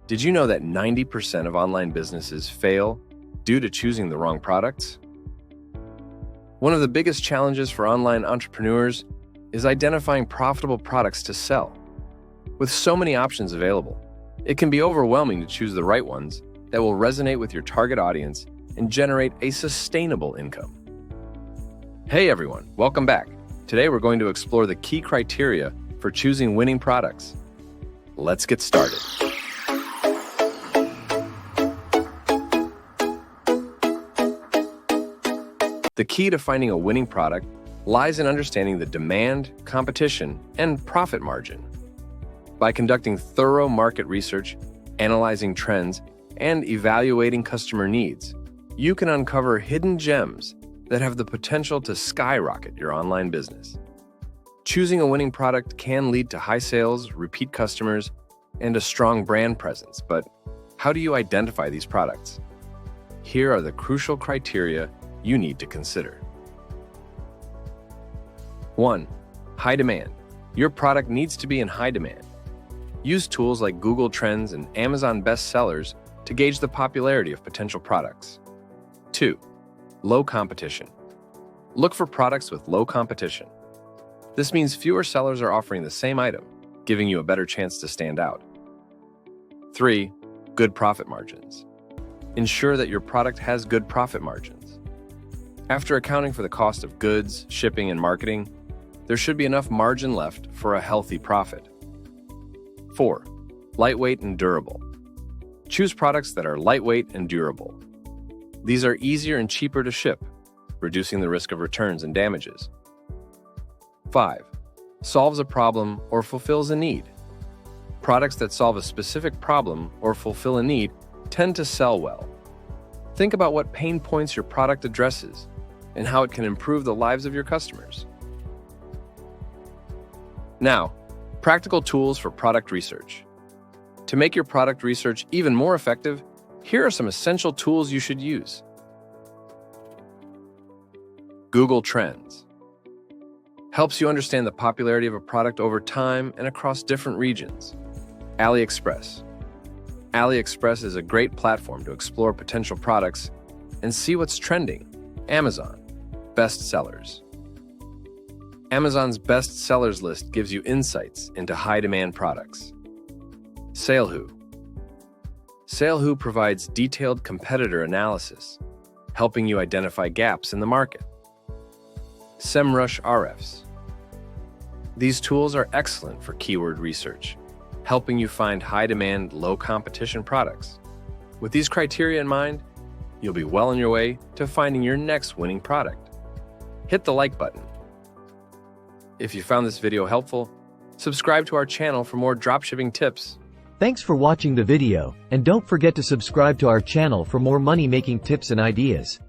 Did you know that 90% of online businesses fail due to choosing the wrong products? One of the biggest challenges for online entrepreneurs is identifying profitable products to sell. With so many options available, it can be overwhelming to choose the right ones that will resonate with your target audience and generate a sustainable income. Hey everyone, welcome back. Today we're going to explore the key criteria for choosing winning products. Let's get started. The key to finding a winning product lies in understanding the demand, competition, and profit margin. By conducting thorough market research, analyzing trends, and evaluating customer needs, you can uncover hidden gems that have the potential to skyrocket your online business. Choosing a winning product can lead to high sales, repeat customers, and a strong brand presence, but how do you identify these products? Here are the crucial criteria you need to consider. 1. High demand. Your product needs to be in high demand. Use tools like Google Trends and Amazon bestsellers to gauge the popularity of potential products. 2. Low competition. Look for products with low competition. This means fewer sellers are offering the same item, giving you a better chance to stand out. 3. Good profit margins. Ensure that your product has good profit margins. After accounting for the cost of goods, shipping, and marketing, there should be enough margin left for a healthy profit. 4. Lightweight and durable. Choose products that are lightweight and durable. These are easier and cheaper to ship, reducing the risk of returns and damages. 5. Solves a problem or fulfills a need. Products that solve a specific problem or fulfill a need tend to sell well. Think about what pain points your product addresses and how it can improve the lives of your customers. Now, practical tools for product research. To make your product research even more effective, here are some essential tools you should use. Google Trends helps you understand the popularity of a product over time and across different regions. AliExpress. AliExpress is a great platform to explore potential products and see what's trending. Amazon. Bestsellers. Amazon's best sellers list gives you insights into high-demand products. SaleWho. SaleWho provides detailed competitor analysis, helping you identify gaps in the market. SEMrush. These tools are excellent for keyword research, helping you find high-demand, low-competition products. With these criteria in mind, you'll be well on your way to finding your next winning product. Hit the like button. If you found this video helpful, subscribe to our channel for more dropshipping tips. Thanks for watching the video, and don't forget to subscribe to our channel for more money-making tips and ideas.